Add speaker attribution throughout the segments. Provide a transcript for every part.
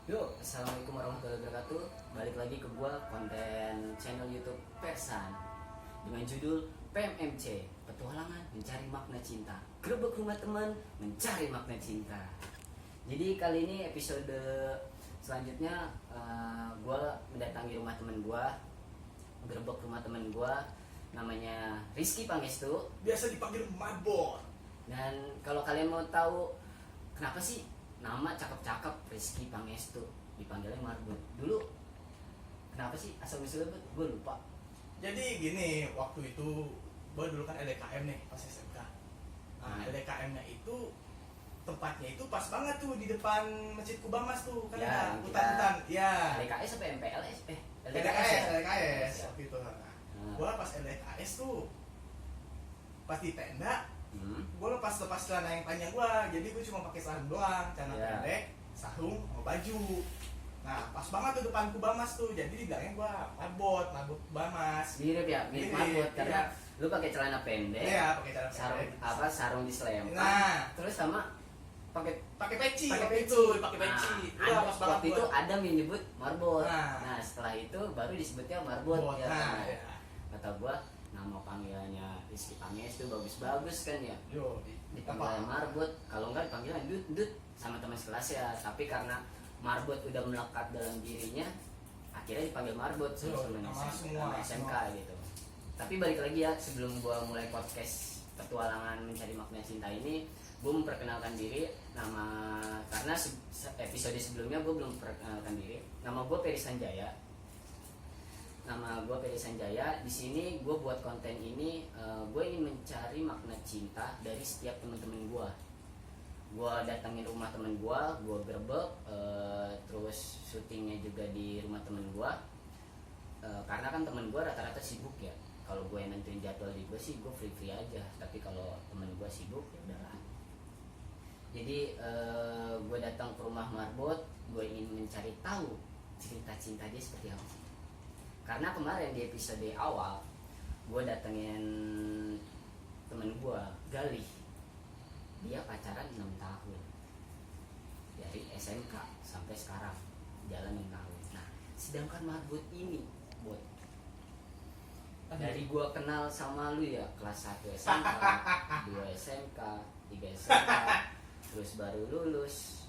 Speaker 1: Yo, assalamualaikum warahmatullahi wabarakatuh. Balik lagi ke gua konten channel YouTube Persan dengan judul PMMC, Petualangan Mencari Makna Cinta. Gerebek rumah teman mencari makna cinta. Jadi kali ini episode selanjutnya gua mendatangi rumah teman gua, gerebek rumah teman gua, namanya Rizky Pangestu.
Speaker 2: Biasa dipanggil Marbot.
Speaker 1: Dan kalau kalian mau tahu kenapa sih nama cakep-cakep Rizky Pangestu dipanggilnya Marbot, dulu kenapa sih asal usulnya gue lupa.
Speaker 2: Jadi gini, waktu itu gue dulu kan LDKM nih pas SMK. Nah, LDKM-nya itu tempatnya itu pas banget tuh di depan Masjid Kubamas tuh kan
Speaker 1: Ya,
Speaker 2: ada
Speaker 1: kita
Speaker 2: hutan-hutan. Ya.
Speaker 1: LKS apa MPLS?
Speaker 2: LDKS,
Speaker 1: ya?
Speaker 2: LDKS
Speaker 1: Ya.
Speaker 2: waktu itu. Nah,
Speaker 1: Nah.
Speaker 2: gue pas LDKS tuh pas di tenda, gue lepas celana yang panjang gue, jadi gue cuma pakai sarung doang, celana
Speaker 1: Ya.
Speaker 2: pendek, sarung sama baju. Nah, pas banget tuh depan Kubamas tuh, jadi dibilangnya gue Marbot Kubamas.
Speaker 1: Mirip ya, mirip
Speaker 2: Mirip,
Speaker 1: Marbot karena
Speaker 2: iya.
Speaker 1: lu pakai celana pendek,
Speaker 2: Iya, pakai celana
Speaker 1: sarung
Speaker 2: pendek.
Speaker 1: sarung di selempang,
Speaker 2: Nah,
Speaker 1: terus sama pakai
Speaker 2: pakai peci,
Speaker 1: pakai
Speaker 2: waktu
Speaker 1: peci.
Speaker 2: itu, pakai peci.
Speaker 1: Nah,
Speaker 2: Udah pas banget
Speaker 1: waktu itu
Speaker 2: gua.
Speaker 1: Adam yang nyebut Marbot.
Speaker 2: Nah.
Speaker 1: Nah, setelah itu baru disebutnya Marbot.
Speaker 2: Marbot,
Speaker 1: Ya,
Speaker 2: nah,
Speaker 1: kan?
Speaker 2: ya.
Speaker 1: Kata gua nama panggilannya Rizky Pangestu bagus-bagus kan ya.
Speaker 2: Yo,
Speaker 1: Dipanggilnya Marbot, kalau enggak dipanggilnya Dut sama teman sekelas ya. Tapi karena Marbot udah melekat dalam dirinya, akhirnya dipanggil Marbot sama
Speaker 2: nama semua,
Speaker 1: SMK
Speaker 2: semua.
Speaker 1: gitu. Tapi balik lagi ya, sebelum gua mulai podcast petualangan mencari makna cinta ini, gue memperkenalkan diri. Karena episode sebelumnya gue belum memperkenalkan diri. Nama gue Peri Sanjaya. Di sini gue buat konten ini, gue ingin mencari makna cinta dari setiap teman-teman gue. Gue datangin rumah teman gue gerebek, terus syutingnya juga di rumah teman gue. Karena kan teman gue rata-rata sibuk ya. Kalau gue yang nentuin jadwal di gue sih gue free aja. Tapi kalau teman gue sibuk ya udahlah. Jadi gue datang ke rumah Marbot, gue ingin mencari tahu cerita cinta dia seperti apa sih. Karena kemarin di episode awal gue datengin temen gue, Galih. Dia pacaran 6 tahun dari SMK sampai sekarang, jalan 6 tahun. Nah, sedangkan Marbot ini, Bot, dari gue kenal sama lu ya, kelas 1 SMK, 2 SMK, 3 SMK, terus baru lulus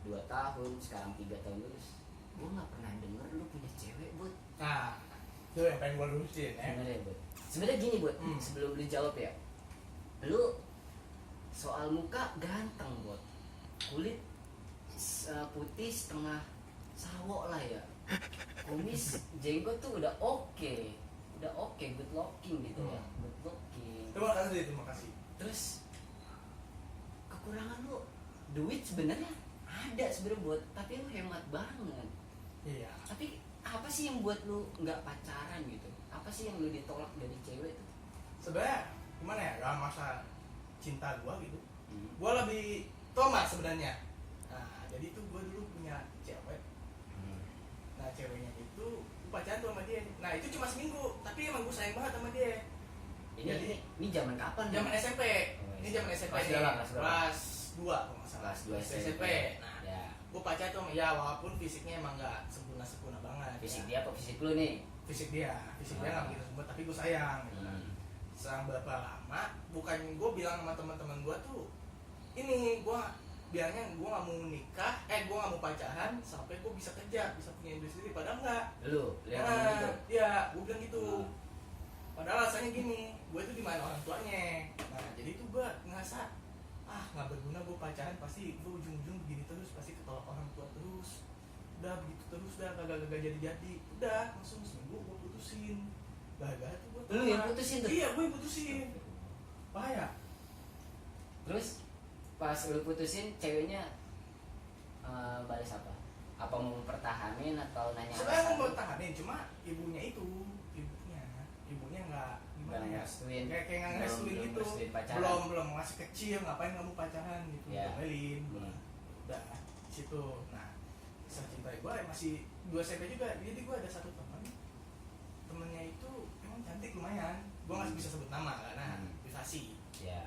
Speaker 1: 2 tahun, sekarang 3 tahun lulus. Gue gak pernah denger lu punya cewek, Bot.
Speaker 2: Nah, itu yang pengen gue lurusin ya.
Speaker 1: Sebenarnya gini, Bot, sebelum lu jawab ya, lu soal muka ganteng, Bot, kulit putih setengah sawo lah ya, kumis jenggot tuh udah oke, good looking gitu ya, good looking.
Speaker 2: Terima kasih.
Speaker 1: Terus kekurangan lu duit sebenarnya ada sebenarnya, Bot, tapi lu hemat banget.
Speaker 2: Iya.
Speaker 1: Tapi apa sih yang buat lu nggak pacaran gitu? Apa sih yang lu ditolak dari cewek tuh?
Speaker 2: Sebenarnya gimana ya? Dalam masa cinta gue gitu, gue lebih tomat sebenarnya. Nah, jadi itu gue dulu punya cewek. Nah, ceweknya itu gue pacaran tuh sama dia. Nah, itu cuma seminggu, tapi emang gue sayang banget sama dia.
Speaker 1: Ini zaman kapan?
Speaker 2: Zaman SMP. Ini zaman SMP.
Speaker 1: Kelas
Speaker 2: nih.
Speaker 1: berapa?
Speaker 2: Kelas 2 kalau nggak salah.
Speaker 1: Kelas 2
Speaker 2: SMP. Nah,
Speaker 1: Ya.
Speaker 2: gue pacaran tuh ya walaupun fisiknya emang nggak sempurna banget.
Speaker 1: Fisik
Speaker 2: ya.
Speaker 1: dia apa fisik lu nih?
Speaker 2: Fisik dia nggak begitu sempurna, tapi gue sayang. Gitu kan. Selang berapa lama, bukan gue bilang sama teman-teman gue tuh, ini gue bilangnya gue nggak mau nikah, gue nggak mau pacaran sampai gue bisa kerja, bisa punya hidup sendiri. Padahal enggak.
Speaker 1: Lu yang ngomong gitu.
Speaker 2: Iya, gue bilang gitu. Padahal alasannya gini, gue tuh dimana orang tuanya. Nah, jadi tuh gue ngerasa nggak berguna gue pacaran, pasti gue ujung-ujung begini terus, pasti ketolak orang tua terus. Udah begitu terus, udah kagak jadi. Udah langsung seminggu gue putusin. Gara-gara tuh gue
Speaker 1: Lu yang putusin tuh?
Speaker 2: Iya, gue yang putusin. Bahaya.
Speaker 1: Terus pas lu putusin ceweknya balas apa? Apa mau mempertahanin atau nanya
Speaker 2: Sebenarnya
Speaker 1: alasan?
Speaker 2: mau bertahanin, cuma ibunya nggak gimana ya,
Speaker 1: ngerestuin.
Speaker 2: kayak nggak ngerestuin
Speaker 1: Belum
Speaker 2: gitu,
Speaker 1: ngerestuin pacaran.
Speaker 2: belum masih kecil, ngapain kamu pacaran gitu,
Speaker 1: Ya.
Speaker 2: ngomelin. Udah situ. Nah, kisah cinta gue masih 2 SMP juga. Jadi gue ada satu temennya itu emang cantik lumayan, gue nggak bisa sebut nama karena privasi.
Speaker 1: Ya.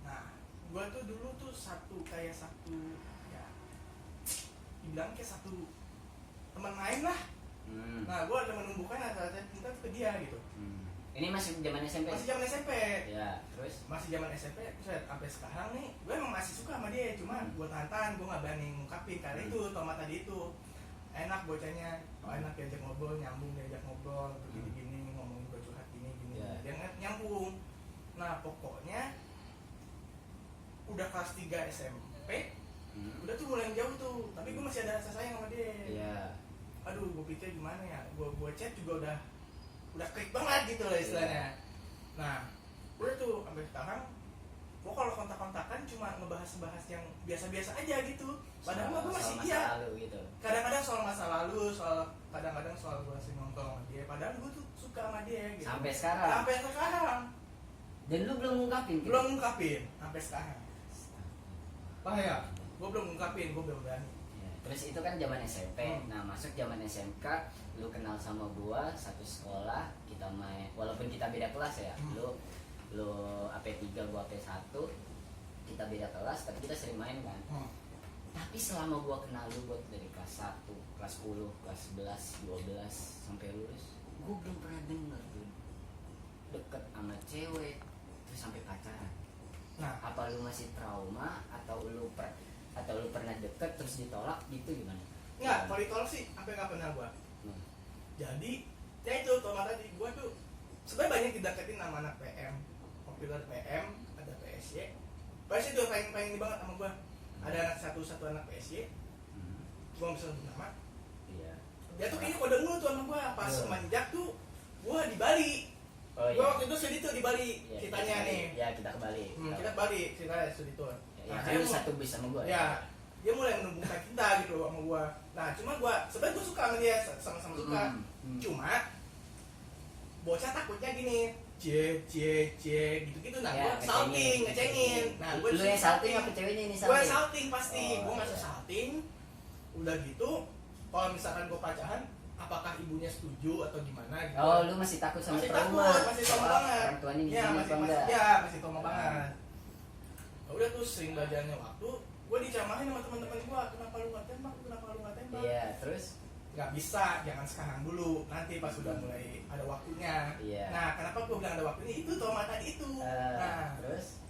Speaker 2: Nah, gue tuh dulu tuh satu ya, dibilang kayak satu teman main lah. Nah gue ada menumbuhkan rasa cinta tuh ke dia gitu.
Speaker 1: Ini masih zaman SMP?
Speaker 2: Masih zaman SMP.
Speaker 1: Ya, terus?
Speaker 2: Masih zaman SMP, sampai sekarang nih gue emang masih suka sama dia, cuma gue tahan, gue gak berani ngungkapin karena itu Toma tadi itu enak bocahnya, enak diajak ngobrol, nyambung diajak ngobrol, begini-gini, ngomongin gue curhat gini-gini, dia nyambung. Nah pokoknya udah kelas 3 SMP, udah tuh mulai jauh tuh, tapi gue masih ada rasa sayang sama dia. Aduh gue pikir gimana ya, gue chat juga udah klik banget gitu lah istilahnya. Nah udah tuh sampai sekarang gue kalau kontak-kontakan cuma ngebahas-bahas yang biasa-biasa aja gitu, padahal gue masih
Speaker 1: gitu.
Speaker 2: Kadang-kadang soal masa lalu, kadang-kadang soal gue sering nongkrong sama dia, padahal gue tuh suka sama dia gitu.
Speaker 1: Sampai sekarang. Dan lu belum ngungkapin gitu?
Speaker 2: Belum ngungkapin sampai sekarang. Bahaya, gue belum ngungkapin, gue belum berani.
Speaker 1: Terus itu kan zaman SMP. Nah masuk zaman SMK, lu kenal sama gua satu sekolah, kita main walaupun kita beda kelas ya. Lu AP3 gua AP1, kita beda kelas tapi kita sering main kan. Tapi selama gua kenal lu buat dari kelas 1, kelas 10, kelas 11, 12 sampai lulus, gua belum pernah denger tuh deket sama cewek terus sampai pacaran. Nah apa lu masih trauma atau lu pernah deket terus ditolak gitu gimana?
Speaker 2: Enggak, kalau ditolak sih sampai nggak pernah gua. Jadi ya itu Toma tadi, gua tuh sebenarnya banyak dideketin sama anak PM, populer PM, ada PSY. PSY tuh paling ini banget sama gua. Ada anak satu anak PSY, gua bisa sebut nama. Dia tuh kayaknya kode mulu tuh sama gua. Pas semenjak tuh gua di Bali. Gua waktu itu studi tuh di Bali, ceritanya nih.
Speaker 1: Ya kita ke Bali.
Speaker 2: Kita ke Bali, ceritanya studi tuh.
Speaker 1: Nah, dia satu bis sama gua.
Speaker 2: Ya, dia mulai menumbuhkan cinta gitu sama gua. Nah, cuma gua sebenarnya gua suka sama dia, sama-sama suka. Cuma bocah takutnya gini, gitu-gitu. Nah, gua salting, ngecengin. Nah, gua
Speaker 1: lu yang salting apa ceweknya ini salting?
Speaker 2: Gua salting pasti. Gua masih salting. Udah gitu, kalau misalkan gua pacaran, apakah ibunya setuju atau gimana gitu.
Speaker 1: Oh, lu masih takut sama trauma.
Speaker 2: Masih trauma banget.
Speaker 1: Orang tuanya di
Speaker 2: sini
Speaker 1: enggak?
Speaker 2: Masih trauma banget. Udah tuh sering belajarnya waktu, gue dicamahin sama teman-teman gue, kenapa lu nggak tembak?
Speaker 1: Iya, terus
Speaker 2: nggak bisa, jangan sekarang dulu, nanti pas sudah mulai ada waktunya. Nah, kenapa gue bilang ada waktunya? Itu Toma tadi itu. Nah,
Speaker 1: terus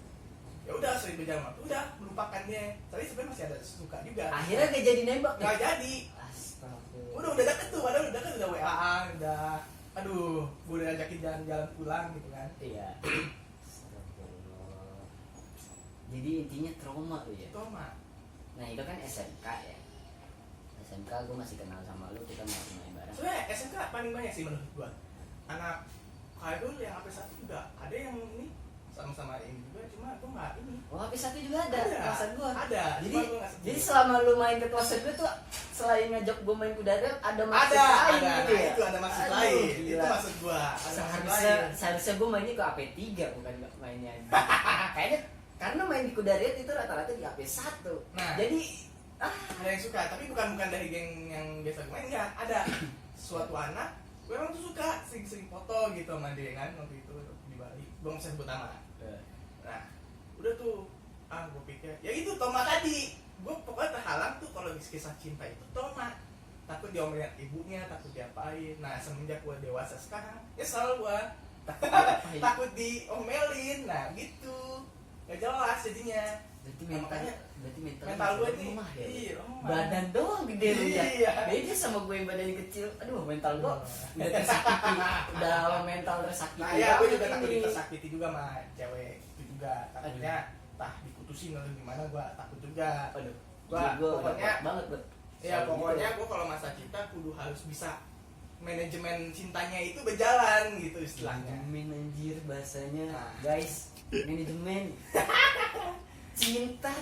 Speaker 2: ya udah sering berjalan waktu, udah melupakan dia. Tapi sebenarnya masih ada suka juga.
Speaker 1: Akhirnya gak jadi nembak.
Speaker 2: Nggak jadi.
Speaker 1: Astagfirullah.
Speaker 2: Udah deket tuh, padahal udah WA-an, udah, aduh, gue udah ajakin jalan-jalan pulang gitu kan.
Speaker 1: Iya. Jadi intinya trauma tuh ya.
Speaker 2: Trauma.
Speaker 1: Nah itu kan SMK ya. SMK gue masih kenal sama lu, kita masih main bareng.
Speaker 2: Sebenarnya SMK paling banyak sih menurut gue. Anak kayak dulu yang AP1 juga ada yang ini sama-sama ini juga, cuma gue nggak ini.
Speaker 1: Oh AP1 juga ada. Kelas gue.
Speaker 2: Ada.
Speaker 1: Jadi selama lu main ke kelas gue tuh selain ngajak gue main kuda ada maksud lain gitu ya.
Speaker 2: Itu ada maksud lain. Itu maksud gue.
Speaker 1: Seharusnya gue mainnya ke AP3 bukan mainnya. Kayaknya karena main di Kudaret itu rata-rata di AP1.
Speaker 2: Nah,
Speaker 1: jadi
Speaker 2: ada yang suka, tapi bukan dari geng yang biasa main, enggak. Ada suatu anak, gue emang tuh suka sering foto gitu sama dia kan waktu itu di Bali. Gue nggak bisa sebut nama. Nah, udah tuh, gue pikir, ya itu Toma tadi. Gue pokoknya terhalang tuh kalau kisah cinta itu Toma. Takut diomelin ibunya, takut diapain. Nah, semenjak gue dewasa sekarang, nyesel gue. Takut diomelin, nah gitu. Gak jelas jadinya.
Speaker 1: Berarti
Speaker 2: mental gue nih
Speaker 1: lemah ya.
Speaker 2: Iya,
Speaker 1: badan doang gede lu ya. Beda sama gue yang badannya kecil. Aduh, mental gue udah tersakiti. Udah mental tersakiti.
Speaker 2: Nah ya, gue juga takut tersakiti juga sama cewek itu juga. Takutnya diputusin atau gimana, gue takut juga.
Speaker 1: Aduh,
Speaker 2: gue pokoknya
Speaker 1: banget, Bet.
Speaker 2: Ya pokoknya gue kalau masa cinta kudu harus bisa manajemen cintanya itu berjalan gitu istilahnya.
Speaker 1: Manajemen anjir bahasanya. Guys, manajemen cinta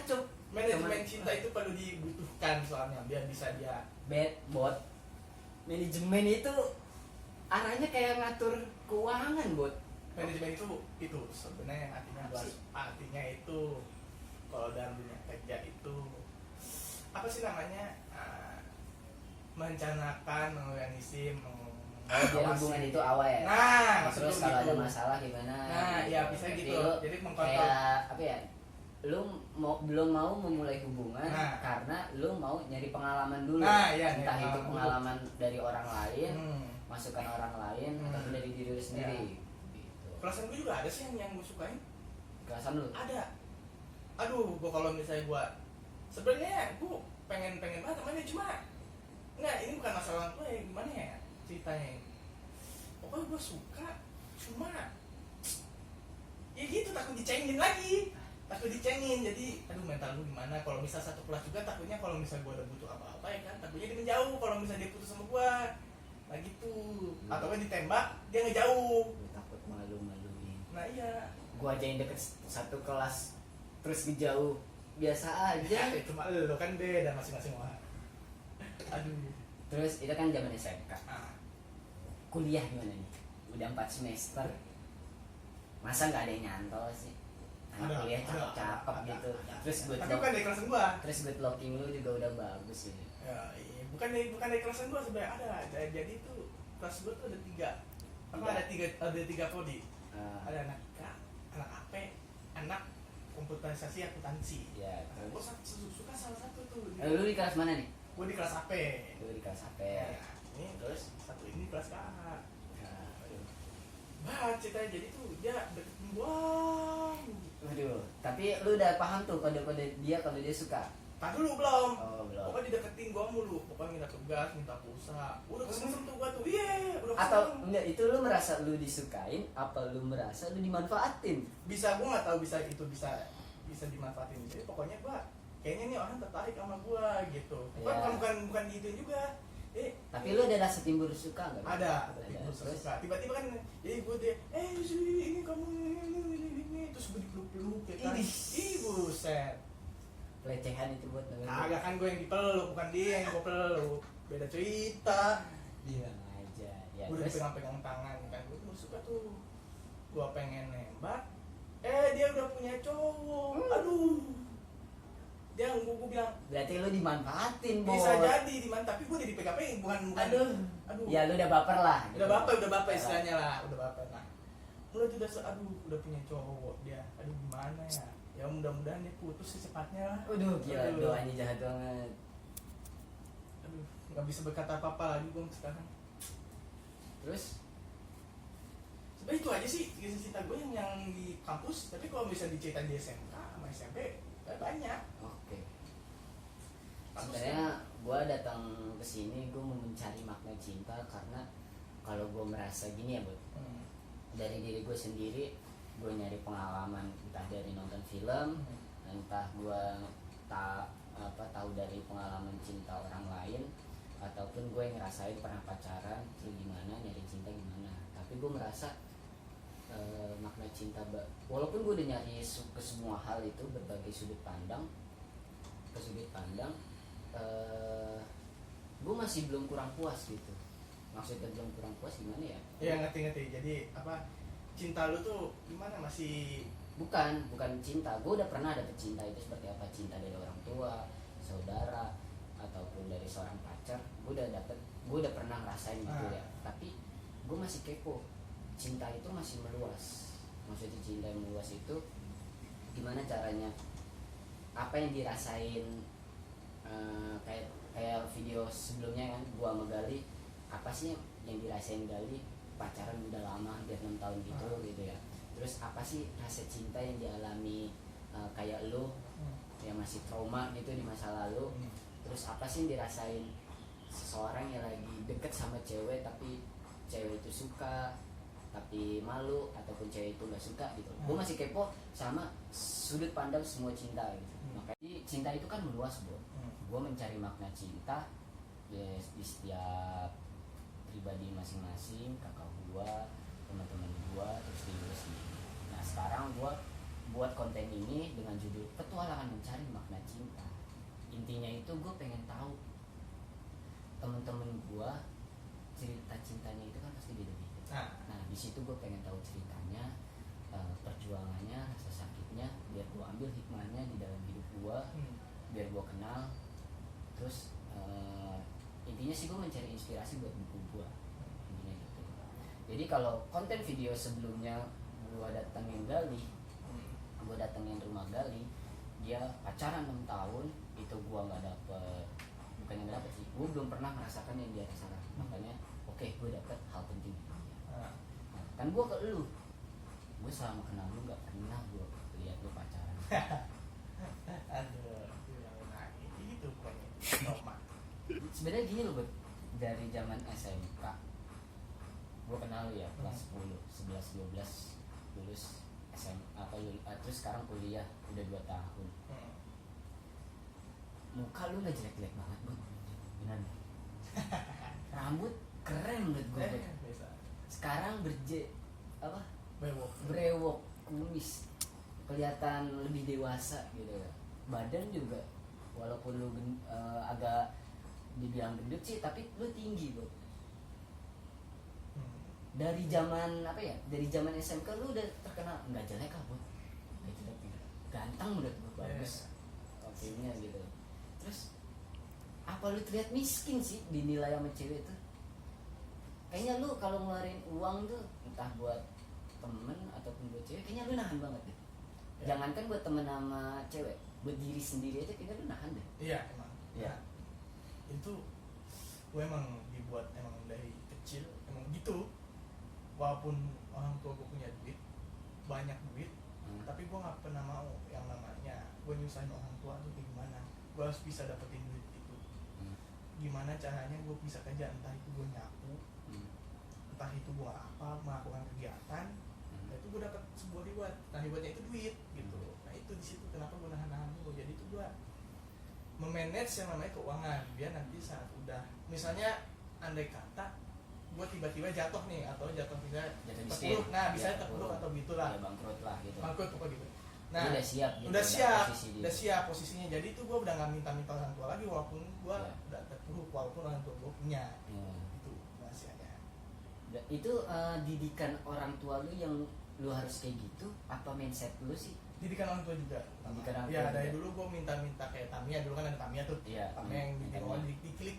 Speaker 2: manajemen cinta itu perlu dibutuhkan soalnya biar bisa dia
Speaker 1: bot manajemen itu arahnya kayak ngatur keuangan, Bot.
Speaker 2: Manajemen itu sebenarnya artinya itu kalau dalam dunia kerja itu apa sih namanya, merencanakan, mengorganisir,
Speaker 1: dia hubungan itu awal ya.
Speaker 2: Nah,
Speaker 1: terus kalau ada masalah gimana?
Speaker 2: Nah, ya bisa gitu. Jadi
Speaker 1: kayak apa ya? belum mau memulai hubungan
Speaker 2: Nah.
Speaker 1: karena lu mau nyari pengalaman dulu.
Speaker 2: Nah, iya,
Speaker 1: Entah
Speaker 2: nyari
Speaker 1: itu
Speaker 2: pengalaman
Speaker 1: pengalaman dari orang lain,
Speaker 2: Hmm.
Speaker 1: masukan orang lain, ataupun dari diri lu sendiri. Gitu.
Speaker 2: Kelasan gue juga ada sih yang gue sukain.
Speaker 1: Kelasan lu?
Speaker 2: Ada. Aduh, gue kalau misalnya gue sebenarnya gue pengen banget namanya, cuma nggak, ini bukan masalah gue ya, gimana ya ceritanya. Pokoknya gue suka, cuma ya gitu, takut dicengin lagi. Takut dicengin, jadi aduh mental lu gimana kalau misal satu kelas juga, takutnya kalau misal gue udah butuh apa-apa ya kan, takutnya dia menjauh kalau misal dia putus sama gue. Nah gitu. Atau kan ditembak, dia ngejauh.
Speaker 1: Lu takut malu-maluin.
Speaker 2: Nah iya.
Speaker 1: Gua aja yang deket satu kelas terus ngejauh biasa aja.
Speaker 2: Ya, cuma lu kan beda masing-masing orang. Aduh.
Speaker 1: Terus itu kan zaman SMK.
Speaker 2: Ah.
Speaker 1: Kuliah gimana nih? Udah 4 semester. Masa nggak ada yang nyantol sih? Anak kuliah cakep-cakep gitu. Terus good
Speaker 2: Tapi bukan dari kelasan gua.
Speaker 1: terus good looking lu juga udah bagus gitu.
Speaker 2: Ya, iya. Bukan dari kelasan gua sebenarnya ada. Jadi itu kelas gua tuh ada tiga. Ada tiga prodi. Ada anak IK, anak AP, anak komputerisasi akuntansi.
Speaker 1: Ya,
Speaker 2: Nah, gua
Speaker 1: terus.
Speaker 2: suka salah satu tuh.
Speaker 1: Lu di kelas mana nih?
Speaker 2: Gua di kelas AP.
Speaker 1: Lu di kelas apa?
Speaker 2: Nah, ini
Speaker 1: Terus?
Speaker 2: satu ini kelas KA.
Speaker 1: Nah, aduh.
Speaker 2: Bah, ceritanya jadi tuh dia deketin gua.
Speaker 1: Waduh, tapi lu udah paham tuh kode-kode dia kalau dia suka?
Speaker 2: Tak dulu belum.
Speaker 1: Oh, belum.
Speaker 2: Pokoknya dideketin gua mulu. Pokoknya minta tugas, minta pulsa. Udah kesem tuh gua tuh. Iya, udah
Speaker 1: Atau
Speaker 2: kesem.
Speaker 1: enggak, itu lu merasa lu disukain apa lu merasa lu dimanfaatin?
Speaker 2: Bisa, gua nggak tahu bisa itu bisa dimanfaatin. Jadi pokoknya gua kayaknya nih orang tertarik sama gua gitu.
Speaker 1: Ya.
Speaker 2: Bukan gitu juga.
Speaker 1: Tapi lu ada rasa timbul suka nggak?
Speaker 2: Ada.
Speaker 1: Terus?
Speaker 2: Suka. Tiba-tiba kan jadi gua dia, ini kamu ini terus gua dipeluk-peluk ya kan.
Speaker 1: Idih.
Speaker 2: Ih, buset.
Speaker 1: Pelecehan itu buat lu.
Speaker 2: Agak kan gue yang dipeluk, bukan dia yang gue peluk. Beda cerita.
Speaker 1: Bilang aja. Ya,
Speaker 2: Gue udah
Speaker 1: terus
Speaker 2: pegang-pegang tangan kan, gue tuh suka tuh. Gue pengen nembak, dia udah punya cowok. Aduh. Dia gue bilang
Speaker 1: berarti lu dimanfaatin, Bos.
Speaker 2: bisa jadi di mana, tapi gue udah dipegang-pegang, bukan.
Speaker 1: Aduh.
Speaker 2: Aduh.
Speaker 1: Ya lu udah baper lah.
Speaker 2: Udah baper istilahnya lah, udah baper. Nah, mulai tuh udah punya cowok dia. Aduh gimana ya? Ya mudah-mudahan dia putus secepatnya lah.
Speaker 1: Waduh, gila,
Speaker 2: Aduh.
Speaker 1: doanya jahat banget.
Speaker 2: Aduh, nggak bisa berkata apa-apa lagi gue sekarang.
Speaker 1: Terus
Speaker 2: Sebenarnya itu aja sih kisah cerita gue yang di kampus. Tapi kalau bisa diceritain di SMK sama SMP banyak.
Speaker 1: oke.
Speaker 2: Kampus
Speaker 1: Sebenarnya gue datang ke sini gue mau mencari makna cinta karena kalau gue merasa gini ya, Bud. Dari diri gue sendiri, gue nyari pengalaman entah dari nonton film, entah gue tahu dari pengalaman cinta orang lain, ataupun gue ngerasain pernah pacaran terus gimana, nyari cinta gimana. Tapi gue merasa makna cinta, walaupun gue udah nyari ke semua hal itu, berbagai sudut pandang, gue masih belum kurang puas gitu. Maksudnya belum kurang puas gimana ya?
Speaker 2: Iya, ngerti. Jadi apa, cinta lu tuh gimana, masih
Speaker 1: bukan cinta. Gue udah pernah dapet cinta itu seperti apa, cinta dari orang tua, saudara, ataupun dari seorang pacar. Gue udah pernah ngerasain gitu ya. Tapi gue masih kepo, cinta itu masih meluas. Maksudnya cinta yang meluas itu gimana caranya, apa yang dirasain, kayak video sebelumnya kan gua sama Gali, apa sih yang dirasain Gali pacaran udah lama, hampir 6 tahun gitu ya. Terus apa sih rasa cinta yang dialami kayak lu yang masih trauma gitu di masa lalu. Terus apa sih yang dirasain seseorang yang lagi deket sama cewek, tapi cewek itu suka tapi malu, ataupun cewek itu nggak suka gitu. Gue masih kepo sama sudut pandang semua cinta gitu. Makanya cinta itu kan meluas, Bro. Gue mencari makna cinta ya, di setiap pribadi masing-masing, kakak gue, teman-teman gue, terus diri gue sendiri. Nah sekarang gue buat konten ini dengan judul Petualangan Mencari Makna Cinta. Intinya itu gue pengen tahu temen-temen gue cerita cintanya itu kan pasti beda-beda. Nah di situ gue pengen tahu ceritanya, perjuangannya, rasa sakitnya, biar gue ambil hikmahnya di dalam hidup gue, biar gue kenal. Terus intinya sih gue mencari inspirasi buat buku gue, intinya gitu. Jadi kalau konten video sebelumnya gue datengin Gali, gue datengin rumah Gali, dia pacaran 6 tahun itu gue nggak dapet, bukannya nggak dapet sih, gue belum pernah merasakan yang dia rasakan. Makanya oke, gue dapet hal penting.
Speaker 2: Nah,
Speaker 1: Kan gue ke lu, gue selama kenal lu nggak pernah gue lihat lu pacaran.
Speaker 2: aduh, bilang lagi gitu pokoknya trauma.
Speaker 1: Sebenarnya gini loh, Beb. Dari zaman SMK gue kenal lu ya kelas 10, 11, 12 lulus SMA atau terus sekarang kuliah udah 2 tahun. Muka lu nggak jelek-jelek banget, Beb. Benar. Rambut keren menurut gue, Beb.
Speaker 2: Biasa.
Speaker 1: Sekarang apa?
Speaker 2: Bewok.
Speaker 1: Brewok, kumis, kelihatan lebih dewasa gitu ya. Badan juga walaupun lu agak dibilang gendut sih, tapi lu tinggi, Bro. Dari zaman apa ya? Dari zaman SMK lu udah terkenal nggak jelek lah, Bro. Nggak jelek, ganteng menurut gue, bagus. Oke-nya gitu. Terus apa lu terlihat miskin sih dinilai sama cewek tuh? Kayaknya lu kalau ngeluarin uang tuh entah buat temen ataupun buat cewek, kayaknya lu nahan banget deh. Jangankan buat temen sama cewek, buat diri sendiri aja kayaknya lu nahan deh.
Speaker 2: Iya emang.
Speaker 1: Iya.
Speaker 2: Itu gue emang dibuat emang dari kecil emang gitu. Walaupun orang tua gue punya duit, banyak duit, tapi gue nggak pernah mau yang namanya gue nyusahin orang tua tuh gimana. Gue harus bisa dapetin duit itu. Gimana caranya gue bisa kerja, entah itu gue nyapu, entah itu gue apa melakukan kegiatan, itu gue dapat sebuah reward. Nah rewardnya itu duit gitu. Nah itu di situ kenapa gue nahan dulu. Jadi itu gue memanage yang namanya keuangan biar nanti saat udah misalnya andai kata gue tiba-tiba jatuh nih atau jatuh bisa terpuruk, nah bisa terpuruk atau gitulah,
Speaker 1: ya bangkrut lah gitu.
Speaker 2: Bangkrut pokoknya gitu.
Speaker 1: Nah, udah siap gitu,
Speaker 2: udah siap posisinya. Jadi itu gue udah nggak minta orang tua lagi walaupun gue udah terpuruk, walaupun orang tua gue punya. Itu rahasianya.
Speaker 1: Itu didikan orang tua lu yang lu harus kayak gitu apa mindset lu sih?
Speaker 2: Didikan orang tua juga.
Speaker 1: Didikan orang
Speaker 2: ya
Speaker 1: tua
Speaker 2: dari
Speaker 1: juga.
Speaker 2: dulu gue minta kayak Tamiya, dulu kan ada Tamiya tuh. Tamiya yang dikilik.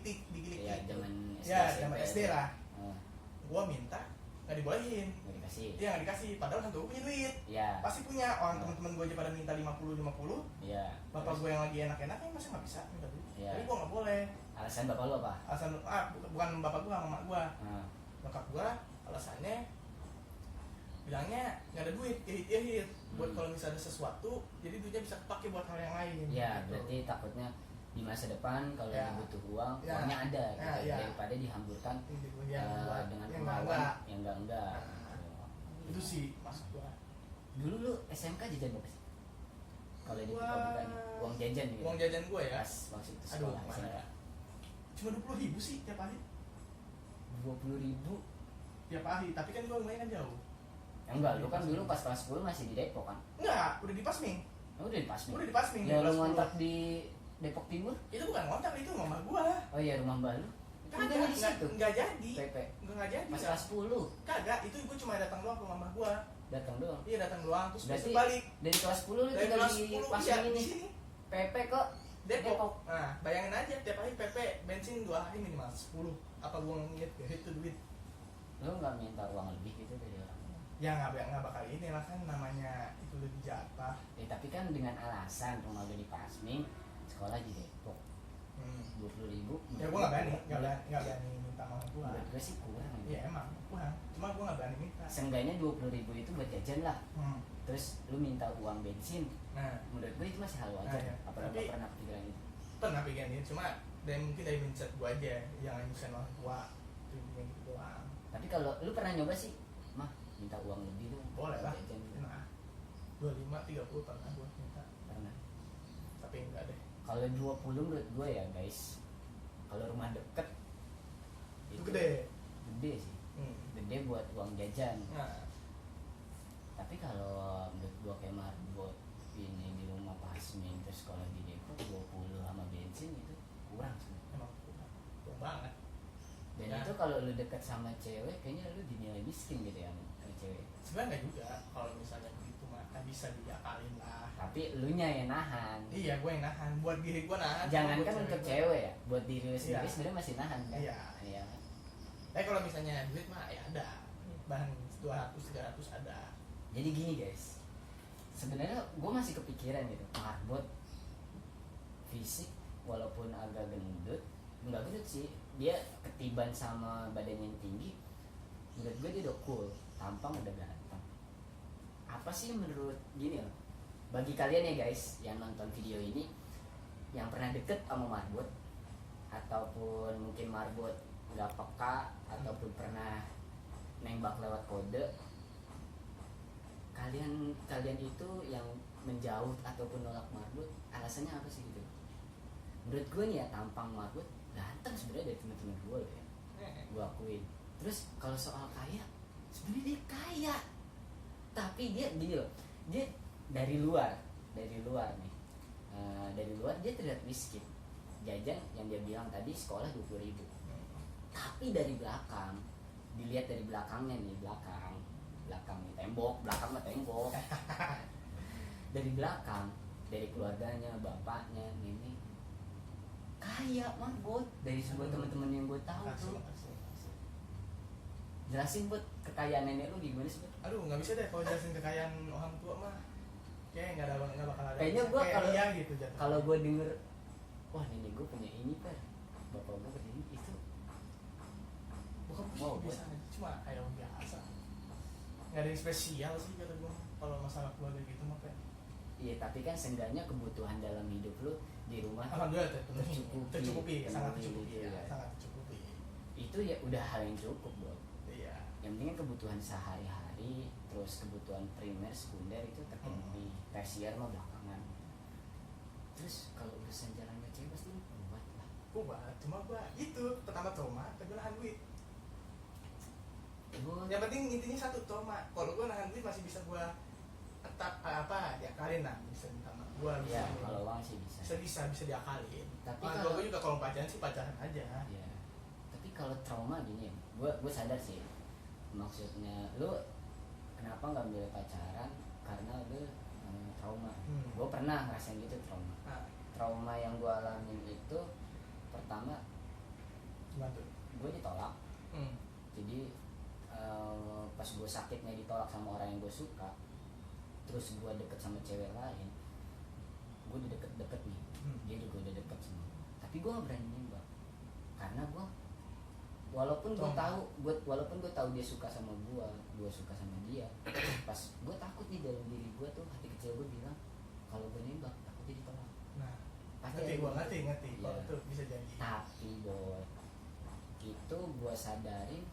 Speaker 1: Ya zaman SD.
Speaker 2: Ya zaman SD lah. Gue minta nggak dibolehin,
Speaker 1: nggak dikasih.
Speaker 2: Iya nggak dikasih, padahal kan gue punya duit.
Speaker 1: Ya.
Speaker 2: Pasti punya. Orang teman-teman gue aja pada minta 50.
Speaker 1: Iya.
Speaker 2: Bapak gue yang lagi enak-enaknya masa nggak bisa minta duit.
Speaker 1: Ya.
Speaker 2: Tapi gue nggak boleh.
Speaker 1: Alasan bapak lo apa?
Speaker 2: Alasan bukan bapak gue, mama gue. Bokap gue alasannya bilangnya nggak ada duit, hit buat kalau misalnya ada sesuatu, jadi duitnya bisa kepake buat hal yang lain.
Speaker 1: Ya,
Speaker 2: gitu.
Speaker 1: berarti takutnya di masa depan kalau butuh uang,
Speaker 2: ya.
Speaker 1: uangnya ada gitu,
Speaker 2: daripada
Speaker 1: dihamburkan dengan
Speaker 2: yang
Speaker 1: kemauan yang enggak.
Speaker 2: Itu sih maksud gua.
Speaker 1: Dulu lu SMK jajan berapa sih? Kalau dibuka-bukaan uang jajan gitu.
Speaker 2: Uang jajan gua ya.
Speaker 1: Pas waktu itu sekolah SMK.
Speaker 2: Cuma 20.000 sih tiap hari.
Speaker 1: 20.000
Speaker 2: tiap hari, tapi kan gua lumayan kan jauh.
Speaker 1: Enggak, lu kan dulu pas kelas 10 masih di Depok kan?
Speaker 2: Enggak, udah di Pasming.
Speaker 1: Oh, udah di Pasming.
Speaker 2: Udah di Pasming.
Speaker 1: Ya lu ngontrak di Depok Timur?
Speaker 2: Itu bukan ngontrak, itu rumah gua.
Speaker 1: Oh iya, rumah mbak lu.
Speaker 2: Kagak, enggak jadi.
Speaker 1: PP.
Speaker 2: Enggak jadi.
Speaker 1: Pas kelas 10.
Speaker 2: Kagak, itu gua cuma datang doang ke rumah gua.
Speaker 1: Datang doang.
Speaker 2: Iya, datang doang terus
Speaker 1: berarti
Speaker 2: balik.
Speaker 1: Dari kelas 10 lu tinggal di Pasming ini. PP kok
Speaker 2: Depok. Nah, bayangin aja tiap hari PP bensin 2 hari minimal 10. Apa gua ngeliat itu duit.
Speaker 1: Lu enggak minta uang lebih gitu dari orang?
Speaker 2: Ya nggak bakal ini lah, kan namanya itu udah dijatah.
Speaker 1: Tapi kan dengan alasan rumah lu di Pasming, sekolah di Depok. 20.000.
Speaker 2: Ya gua nggak berani minta sama orang tua.
Speaker 1: Menurut gue sih kurang.
Speaker 2: Iya emang kurang. Cuma gua nggak berani minta.
Speaker 1: Seenggaknya 20.000 itu buat jajan lah.
Speaker 2: Terus
Speaker 1: Terus lu minta uang bensin.
Speaker 2: nah
Speaker 1: Menurut gue itu masih hal wajar.
Speaker 2: Iya.
Speaker 1: Apalagi
Speaker 2: Tapi-
Speaker 1: pernah pikiran itu.
Speaker 2: pernah pikirin, cuma mungkin dari mindset gua aja yang nyusahin orang tua itu yang gitu doang.
Speaker 1: Tapi kalau lu pernah nyoba sih, mah minta uang lebih dong.
Speaker 2: Boleh lah.
Speaker 1: Jajan gitu.
Speaker 2: Nah 25-30 pernah gua minta,
Speaker 1: Pernah.
Speaker 2: tapi enggak deh.
Speaker 1: Kalau 20 menurut gue ya guys, kalau rumah deket
Speaker 2: Itu gede.
Speaker 1: Gede sih. Gede buat uang jajan.
Speaker 2: Nah
Speaker 1: Tapi kalau menurut gue kayak marbot ini di rumah Pasming terus sekolah di Depok 20 sama bensin itu kurang sih.
Speaker 2: emang kurang banget.
Speaker 1: Dan
Speaker 2: Ya.
Speaker 1: itu kalau lu deket sama cewek kayaknya lu dinilai miskin gitu ya sama cewek.
Speaker 2: Sebenarnya enggak juga, kalau misalnya begitu mah kan bisa diakalin lah.
Speaker 1: Tapi lu nya yang nahan.
Speaker 2: Iya, gue yang nahan. Buat diri gue nahan.
Speaker 1: Jangan
Speaker 2: buat
Speaker 1: kan untuk
Speaker 2: gua-
Speaker 1: cewek ya, buat diri lu sendiri
Speaker 2: Iya.
Speaker 1: sebenarnya masih nahan kan?
Speaker 2: Iya.
Speaker 1: Iya.
Speaker 2: Kalau misalnya duit mah ya ada. Bahan 200-300 ada.
Speaker 1: Jadi gini guys, sebenarnya gue masih kepikiran gitu, marbot fisik walaupun agak gendut, nggak gendut sih, dia ketiban sama badannya yang tinggi, menurut gue dia udah cool, tampang udah ganteng. Apa sih menurut gini loh, bagi kalian ya guys yang nonton video ini yang pernah deket sama marbot ataupun mungkin marbot nggak peka ataupun pernah nembak lewat kode, kalian itu yang menjauh ataupun nolak marbot alasannya apa sih gitu? Menurut gue nih ya, tampang marbot ganteng sebenarnya dari teman-teman gue loh ya, gue akuin. Terus kalau soal kaya, sebenarnya dia kaya, tapi dia gini loh, dia dari luar nih, dari luar dia terlihat miskin, jajan yang dia bilang tadi sekolah 20.000, tapi dari belakang, dilihat dari belakangnya nih, belakang nih, belakang mah tembok dari belakang, dari keluarganya, bapaknya, nenek kaya marbot dari semua teman-teman yang gue tahu tuh. Jelasin buat kekayaan nenek lu gimana sih?
Speaker 2: Aduh, nggak bisa deh kalau jelasin kekayaan orang tua mah. Kayak nggak bakal ada.
Speaker 1: Kayaknya gue kalau
Speaker 2: iya gitu jatuh.
Speaker 1: Kalau gue denger, wah nenek gue punya ini kan, bapak gue punya ini itu.
Speaker 2: Bukan
Speaker 1: Wow,
Speaker 2: bisa, cuma kayak orang biasa. Nggak ada yang spesial sih kata gue. Kalau masalah keluarga gitu mah kayak.
Speaker 1: Iya, tapi kan seenggaknya kebutuhan dalam hidup lu di rumah
Speaker 2: Alhamdulillah tercukupi,
Speaker 1: tercukupi,
Speaker 2: sangat
Speaker 1: penuhi
Speaker 2: tercukupi,
Speaker 1: gitu
Speaker 2: ya,
Speaker 1: ya.
Speaker 2: sangat tercukupi.
Speaker 1: Itu ya udah hal yang cukup bro.
Speaker 2: Iya.
Speaker 1: Yang penting kan kebutuhan sehari-hari, terus kebutuhan primer, sekunder itu terpenuhi, tersier mah belakangan. Terus kalau urusan jalan ke cewek pasti lu kuat lah.
Speaker 2: Kuat, cuma gua itu pertama trauma, kedua nahan duit.
Speaker 1: Gua
Speaker 2: Yang penting intinya satu trauma. Kalau gua nahan duit masih bisa gua diakalin lah, bisa minta sama gua.
Speaker 1: ya kalau uang sih bisa.
Speaker 2: bisa diakalin.
Speaker 1: Tapi
Speaker 2: Nah,
Speaker 1: kalau
Speaker 2: gua juga kalau pacaran sih pacaran aja.
Speaker 1: ya, tapi kalau trauma gini, gue sadar sih, maksudnya lu kenapa nggak milih pacaran karena lu trauma. Gue pernah ngerasain gitu trauma.
Speaker 2: Nah,
Speaker 1: Trauma yang gue alamin itu pertama,
Speaker 2: gimana tuh?
Speaker 1: gue ditolak. Jadi pas gue sakitnya ditolak sama orang yang gue suka, terus gue deket sama cewek lain, gue udah deket nih, dia juga udah deket sama gue, tapi gue gak berani nembak karena gue walaupun gue tahu dia suka sama gue suka sama dia, pas gue takut nih dalam diri gue tuh, hati kecil gue bilang kalau gue nembak takut dia ditolak.
Speaker 2: Nah,
Speaker 1: Pasti
Speaker 2: ngerti
Speaker 1: ada
Speaker 2: gua,
Speaker 1: gitu.
Speaker 2: ngerti. Kalau
Speaker 1: Iya.
Speaker 2: itu bisa jadi.
Speaker 1: Tapi boy, itu gue sadarin,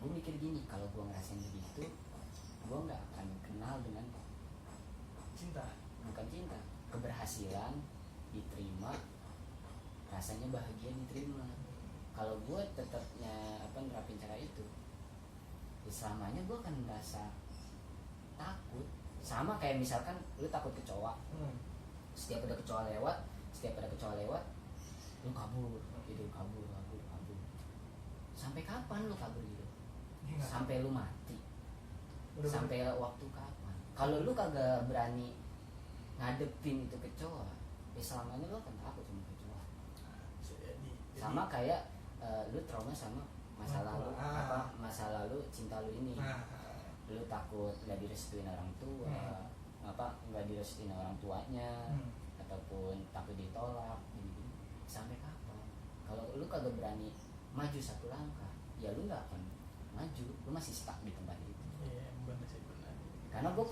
Speaker 1: gue mikir gini, kalau gue ngerasain begitu, gue nggak akan kenal dengan
Speaker 2: Cinta.
Speaker 1: bukan cinta, keberhasilan diterima, rasanya bahagia diterima. Kalau gue tetapnya nerapin cara itu, ya selamanya gue akan merasa takut. Sama kayak misalkan lu takut kecoa, setiap ada kecoa lewat lu kabur gitu, kabur. Sampai kapan lu kabur gitu?
Speaker 2: Ingat.
Speaker 1: Sampai lu mati.
Speaker 2: Udah
Speaker 1: Sampai waktu kapan? Kalau lu kagak berani ngadepin itu kecoa, ya selamanya lu akan takut sama kecoa.
Speaker 2: bisa jadi.
Speaker 1: Sama kayak lu trauma sama masa lalu,
Speaker 2: Ah.
Speaker 1: masa lalu cinta lu ini.
Speaker 2: Nah,
Speaker 1: Lu takut nggak direstuin orang tua, nggak direstuin orang tuanya, ataupun takut ditolak gini. Sampai kapan? Kalau lu kagak berani maju satu langkah, ya lu nggak akan maju, lu masih stuck di tempat itu.
Speaker 2: iya, benar sih benar.
Speaker 1: Karena gue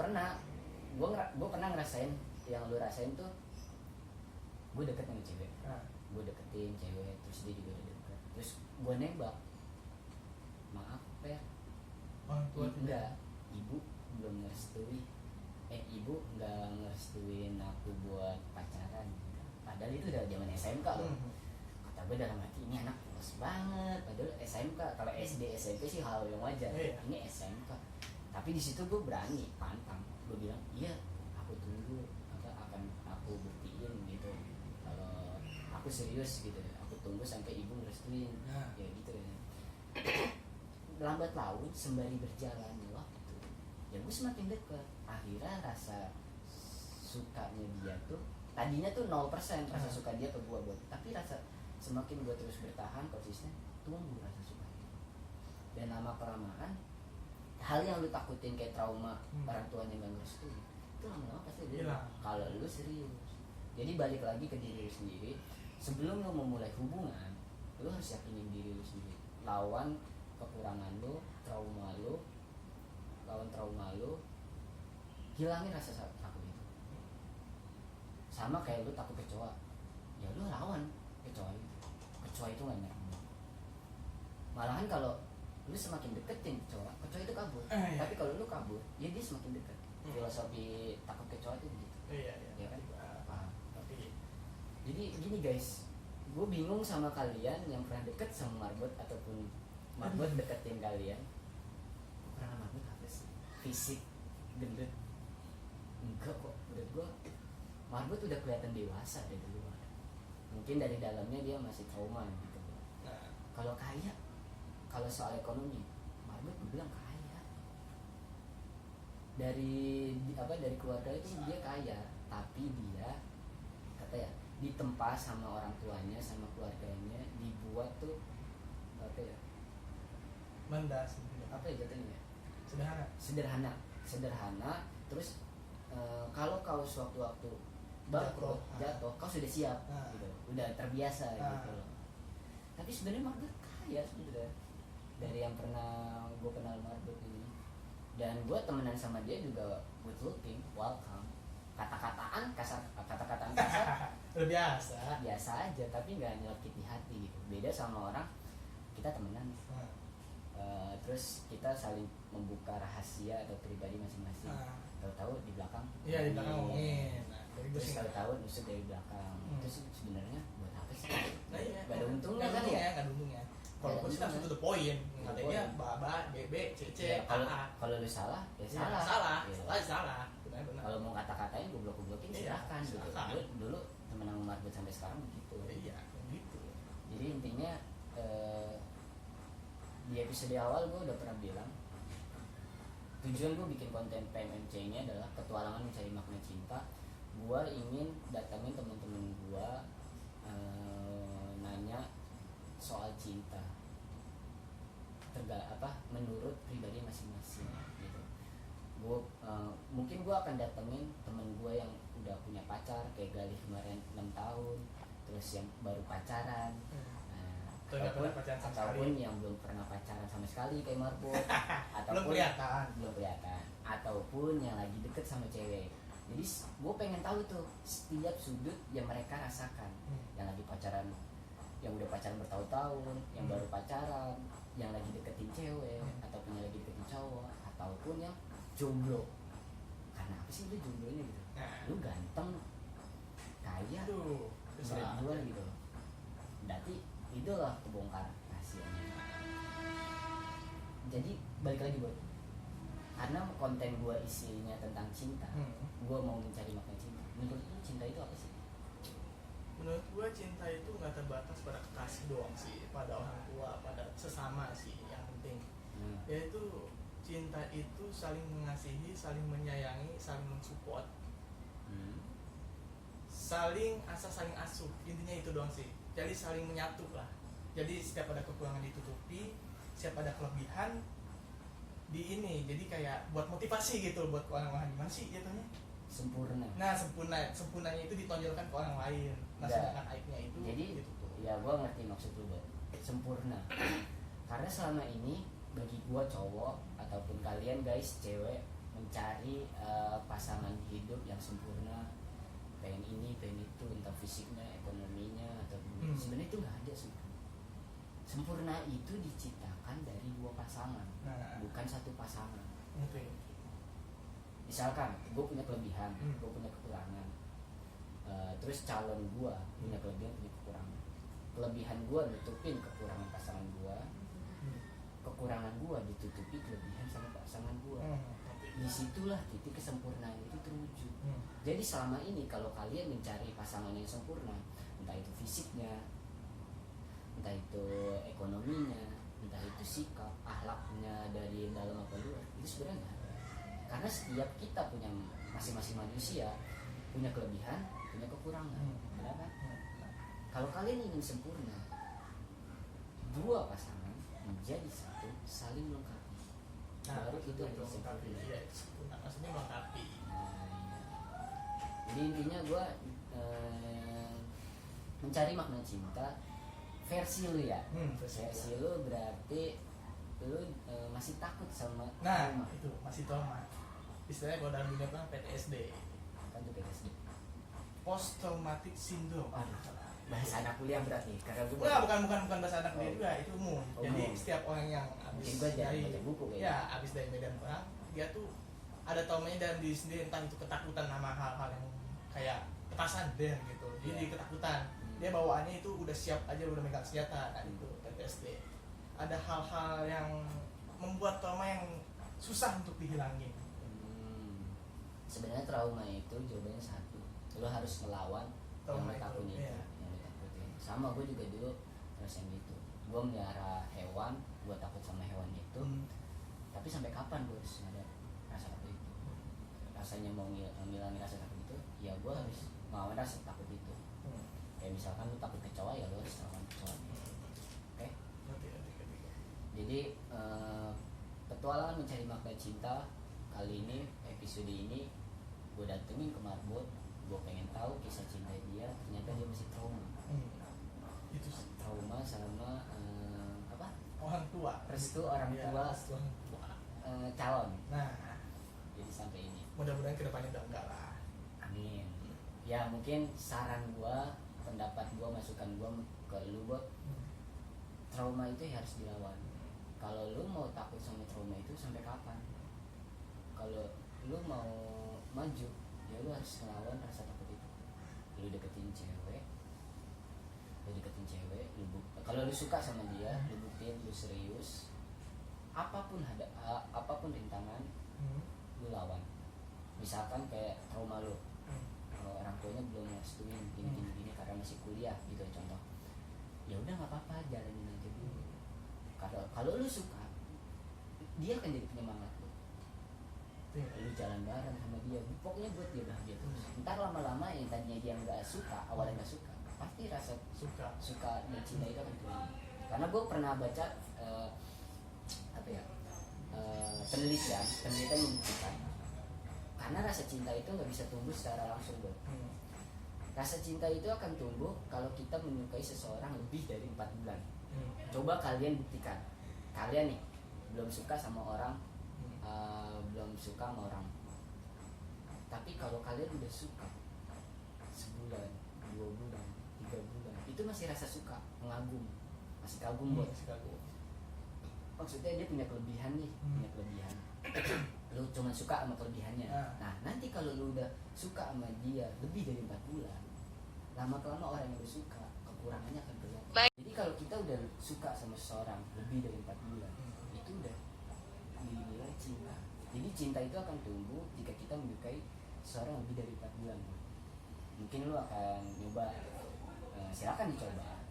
Speaker 1: pernah ngerasain yang lu rasain tuh. Gue deket sama cewek,
Speaker 2: Nah,
Speaker 1: gue deketin cewek, terus dia juga udah deket, terus gue nembak, maaf ya,
Speaker 2: orang tua
Speaker 1: enggak, ibu belum ngerestuin, ibu nggak ngerestuin aku buat pacaran. Padahal itu udah zaman SMK loh. Kata gue dalam hati, ini anak polos banget. Padahal SMK, kalau SD SMP sih hal yang wajar.
Speaker 2: Iya.
Speaker 1: Ini SMK. Tapi di situ gue berani pantang. Gue bilang, iya, aku tunggu, akan aku buktiin gitu. Kalau aku serius gitu, aku tunggu sampai ibu ngerestuin.
Speaker 2: Nah.
Speaker 1: Ya gitu ya. Lambat laun sembari berjalan waktu, ya gue semakin dekat. Akhirnya rasa sukanya dia tuh, tadinya tuh 0% rasa suka dia ke gue, tapi rasa semakin gue terus bertahan konsisten, tumbuh rasa suka itu. Dan lama kelamaan, hal yang lu takutin kayak trauma orang tuanya nggak ngerestuin, itu lama-lama pasti dia
Speaker 2: Hilang.
Speaker 1: kalau lu serius. Jadi balik lagi ke diri lu sendiri. Sebelum lu memulai hubungan, lu harus yakinin diri lu sendiri. Lawan kekurangan lu, lawan trauma lu, hilangin rasa takut itu. Sama kayak lu takut kecoa, ya lu lawan kecoa itu. Kecoa itu nggak nyerang. Malahan kalau lu semakin deketin kecoa itu kabur.
Speaker 2: Iya.
Speaker 1: Tapi kalau lu kabur, ya dia semakin dekat. Filosofi takut kecoa itu begitu.
Speaker 2: Iya.
Speaker 1: Ya kan? Paham.
Speaker 2: Tapi
Speaker 1: Jadi gini guys, gue bingung sama kalian yang pernah deket sama marbot ataupun marbot deketin kalian. Pernah marbot apa sih? Fisik, gendut? Enggak kok, menurut gue marbot udah kelihatan dewasa dari luar. Mungkin dari dalamnya dia masih trauma gitu.
Speaker 2: nah,
Speaker 1: Kalau kaya, kalau soal ekonomi, marbot gue bilang kaya. Dari keluarga itu dia kaya, tapi dia kata ya ditempa sama orang tuanya sama keluarganya, dibuat tuh apa ya
Speaker 2: mendas
Speaker 1: apa ya jatuhnya sederhana. Terus kalau kau sewaktu-waktu bangkrut jatuh kau sudah siap gitu, udah terbiasa gitu loh. Tapi sebenarnya marbot kaya sebenarnya, dari yang pernah gue kenal marbot ini, dan gue temenan sama dia juga good looking, welcome. Kata-kataan kasar
Speaker 2: udah
Speaker 1: biasa aja, tapi nggak nyelekit di hati gitu. Beda sama orang kita temenan, terus kita saling membuka rahasia atau pribadi masing-masing. Tahu-tahu di belakang
Speaker 2: iya di belakang ngomongin.
Speaker 1: terus tahu-tahu nusuk dari belakang. Terus sebenarnya buat apa sih?
Speaker 2: Nah, iya.
Speaker 1: Gak ada untungnya kan ya?
Speaker 2: Nggak ada untungnya. Kalau gue sih langsung to the point. Katanya baba, bebe, cece,
Speaker 1: kalau lu salah, ya
Speaker 2: salah.
Speaker 1: salah.
Speaker 2: Salah. Benar.
Speaker 1: Kalau mau kata-katain goblok-goblokin silahkan gitu. Dulu temen sama marbot sampai sekarang begitu.
Speaker 2: Iya, gitu.
Speaker 1: Jadi intinya di episode awal gue udah pernah bilang tujuan gue bikin konten PMMC ini adalah petualangan mencari makna cinta. Gue ingin datangin temen-temen gue nanya soal cinta menurut pribadi masing-masing gitu. Mungkin gue akan datengin temen gue yang udah punya pacar kayak Galih kemarin 6 tahun, terus yang baru pacaran, ataupun yang belum pernah pacaran sama sekali kayak marbot, ataupun belum kelihatan, ataupun yang lagi deket sama cewek. Jadi gue pengen tahu tuh setiap sudut yang mereka rasakan, yang lagi pacaran, yang udah pacaran bertahun-tahun, yang baru pacaran, yang lagi deketin cewek, ataupun yang lagi deketin cowok, ataupun yang jomblo. Karena apa sih lu jomblonya gitu? Lu ganteng, kaya, menurut gue gitu. Berarti itulah kebongkar rahasianya. Jadi balik lagi buat, karena konten gue isinya tentang cinta, gue mau mencari makna cinta. Menurut lu cinta itu apa sih?
Speaker 2: Menurut gue cinta itu nggak terbatas pada kekasih doang sih, pada orang tua, pada sesama sih yang penting. Yaitu cinta itu saling mengasihi, saling menyayangi, saling mensupport, saling asuh. Intinya itu doang sih. Jadi saling menyatu lah. Jadi setiap ada kekurangan ditutupi, setiap ada kelebihan di ini. Jadi kayak buat motivasi gitu buat orang-orang. Gimana sih jatuhnya?
Speaker 1: Sempurna.
Speaker 2: Nah sempurnanya itu ditonjolkan ke orang lain. Nah sedangkan aibnya itu
Speaker 1: jadi
Speaker 2: gitu tuh.
Speaker 1: Ya gue ngerti maksud lu, Bang. Sempurna. Karena selama ini bagi gue cowok ataupun kalian guys cewek mencari pasangan hidup yang sempurna, pengen ini pengen itu, entah fisiknya, ekonominya, atau sebenarnya itu nggak ada sempurna itu diciptakan dari dua pasangan, bukan satu pasangan. Misalkan gue punya kelebihan, gue punya kekurangan, terus calon gue punya kelebihan punya kekurangan. Kelebihan gue nutupin kekurangan pasangan gue, kekurangan gue ditutupi kelebihan sama pasangan gue. Disitulah titik kesempurnaan itu terwujud. Jadi selama ini kalau kalian mencari pasangan yang sempurna, entah itu fisiknya, entah itu ekonominya, entah itu sikap, akhlaknya dari dalam apa luar, itu sebenarnya nggak ada. Karena setiap kita punya masing-masing manusia punya kelebihan, punya kekurangan, benar kan? Kalau kalian ingin sempurna, dua pasangan menjadi satu, saling melengkapi. Baru itu yang sempurna.
Speaker 2: Iya, sempurna. Maksudnya melengkapi.
Speaker 1: Nah, iya. Jadi intinya gue mencari makna cinta versi lu ya. Versi lu berarti lu masih takut sama trauma.
Speaker 2: Itu masih trauma. Istilahnya kalau dalam dunia apa PTSD.
Speaker 1: Kan tuh PTSD.
Speaker 2: Post traumatic syndrome.
Speaker 1: Aduh, bahasa anak kuliah berat nih karena gue
Speaker 2: bukan bahasa anak kuliah juga, itu umum. Jadi setiap orang yang habis dari
Speaker 1: buku
Speaker 2: habis dari medan perang, dia tuh ada traumanya dalam diri sendiri, entah itu ketakutan sama hal-hal yang kayak petasan deh gitu. Jadi ketakutan. Dia bawaannya itu udah siap aja, udah megang senjata kan, itu PTSD. Ada hal-hal yang membuat trauma yang susah untuk dihilangin.
Speaker 1: Sebenarnya trauma itu jawabannya satu, lo harus melawan trauma yang lo takutin itu. Yang lo takutin. Sama gue juga dulu ngerasain gitu. Gue melihara hewan, gue takut sama hewan itu. Tapi sampai kapan gue harus ada rasa takut itu? Rasanya mau ngilangin rasa takut itu, ya gue harus melawan rasa takut itu. Kayak misalkan lu takut kecoa, ya lu harus lawan kecoa. Oke? Jadi petualangan mencari makna cinta kali ini, episode ini gue datengin ke Marbot. Gue pengen tahu kisah cinta dia. Ternyata dia masih trauma.
Speaker 2: Itu
Speaker 1: trauma sama
Speaker 2: orang tua,
Speaker 1: restu orang tua, calon.
Speaker 2: Nah,
Speaker 1: jadi sampai ini
Speaker 2: mudah-mudahan kedepannya udah enggak lah.
Speaker 1: Amin. Ya mungkin saran gue, pendapat gue, masukan gue ke lu, Bot, trauma itu ya harus dilawan. Kalau lu mau takut sama trauma itu sampai kapan? Kalau lu mau maju, ya lu harus ngelawan rasa takut itu. Lu deketin cewek, kalau lu suka sama dia, lu buktiin lu serius. Apapun rintangan, lu lawan. Misalkan kayak trauma lu, orang tuanya belum restuin gini karena masih kuliah gitu contoh, ya udah nggak apa-apa, jalanin aja dulu. Kalau lu suka, dia akan jadi penyemangat lu. Lu jalan bareng sama dia, pokoknya buat dia bahagia terus. Ntar lama-lama yang tadinya dia nggak suka, awalnya nggak suka, pasti rasa suka dan cinta itu akan turun. Karena gue pernah baca penelitian membuktikan karena rasa cinta itu nggak bisa tumbuh secara langsung, Bro. Rasa cinta itu akan tumbuh kalau kita menyukai seseorang lebih dari 4 bulan. Coba kalian buktikan, kalian nih belum suka sama orang, tapi kalau kalian udah suka sebulan, 2 bulan, 3 bulan, itu masih rasa suka, mengagum, masih kagum, Bro. Maksudnya dia punya kelebihan nih, punya kelebihan. Lu cuma suka sama kelebihannya. Nah, nanti kalau lu udah suka sama dia lebih dari 4 bulan, lama-kelama orang yang udah suka, kekurangannya akan kelihatan. Jadi kalau kita udah suka sama seseorang lebih dari 4 bulan, itu udah dinilai cinta. Jadi cinta itu akan tumbuh jika kita menyukai seseorang lebih dari 4 bulan. Mungkin lu akan nyoba, silakan dicoba.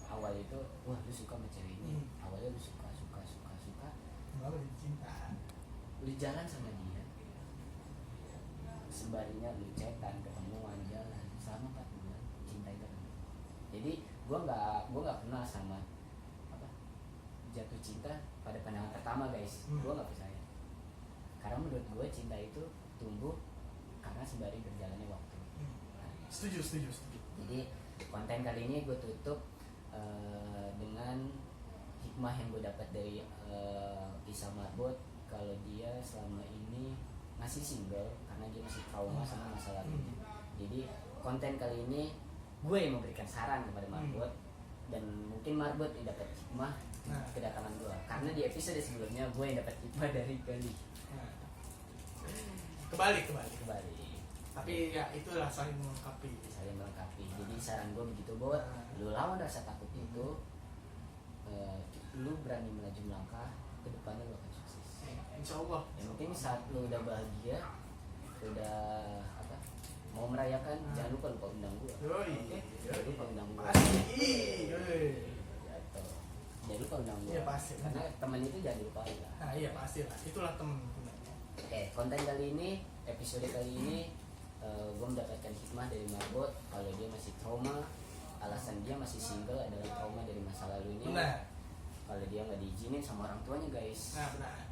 Speaker 1: Awal itu, wah lu suka sama cewek ini, awalnya lu suka,
Speaker 2: lalu cinta,
Speaker 1: lu jalan sama dia, sembarinya lu cetan, ketemuan, jalan selama 4 bulan, cinta itu kan. Jadi gua nggak kenal sama jatuh cinta pada pandangan pertama, guys. Gua nggak percaya, karena menurut gua cinta itu tumbuh karena sembari berjalannya waktu.
Speaker 2: Setuju.
Speaker 1: Jadi konten kali ini gue tutup dengan hikmah yang gue dapat dari kisah Marbot. Kalau dia selama ini masih single karena dia masih trauma sama masa lalunya. Jadi konten kali ini gue yang memberikan saran kepada Marbot, dan mungkin Marbot yang dapat hikmah kedatangan gue, karena di episode sebelumnya gue yang dapat hikmah dari Gali.
Speaker 2: Kembali. Tapi ya itulah saling melengkapi.
Speaker 1: Jadi saran gue begitu, Bot. Lu lawan rasa takut itu, lu berani melaju melangkah ke depannya, lu akan sukses.
Speaker 2: Insyaallah.
Speaker 1: Yang penting saat lu udah bahagia, udah mau merayakan, jangan lupa undang gue. Oke? Jangan lupa undang gue. Jangan lupa undang gue.
Speaker 2: Iya pasti.
Speaker 1: Karena teman itu jangan lupa lah.
Speaker 2: Nah iya pasti lah. Itulah teman.
Speaker 1: Oke, konten kali ini, episode kali ini, gue mendapatkan hikmah dari Marbot. Kalau dia masih trauma, alasan dia masih single adalah trauma dari masa lalunya.
Speaker 2: Benar.
Speaker 1: Kalau dia nggak diizinin sama orang tuanya, guys.
Speaker 2: Nah benar.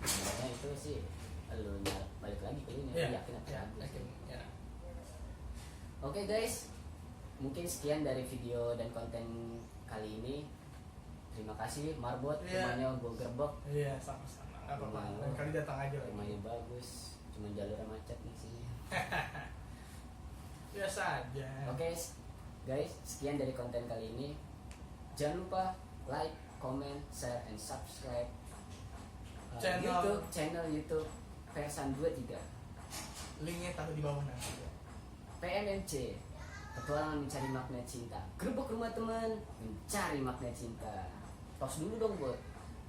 Speaker 1: Sebenarnya itu sih lu balik lagi ke lu, yakin apa ragu.
Speaker 2: Yakin. Ya.
Speaker 1: Oke guys, mungkin sekian dari video dan konten kali ini. Terima kasih Marbot,
Speaker 2: Iya.
Speaker 1: rumahnya gue gerbek,
Speaker 2: Iya, sama-sama. Nggak apa-apa.
Speaker 1: Rumah
Speaker 2: Lain
Speaker 1: lo.
Speaker 2: kali datang aja lagi.
Speaker 1: rumahnya bagus, cuma jalurnya macet nih sini.
Speaker 2: Biasa aja.
Speaker 1: Oke guys, sekian dari konten kali ini. Jangan lupa like, comment, share, and subscribe channel YouTube Persan 23
Speaker 2: Linknya taruh di bawah nanti.
Speaker 1: PMMC, petualangan mencari makna cinta. Gerbek rumah teman, mencari makna cinta. Tos dulu dong buat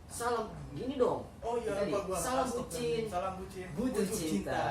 Speaker 1: salam gini dong.
Speaker 2: Oh iya,
Speaker 1: Tadi,
Speaker 2: lupa gua.
Speaker 1: salam bucin,
Speaker 2: Salam bucin.
Speaker 1: butuh cinta.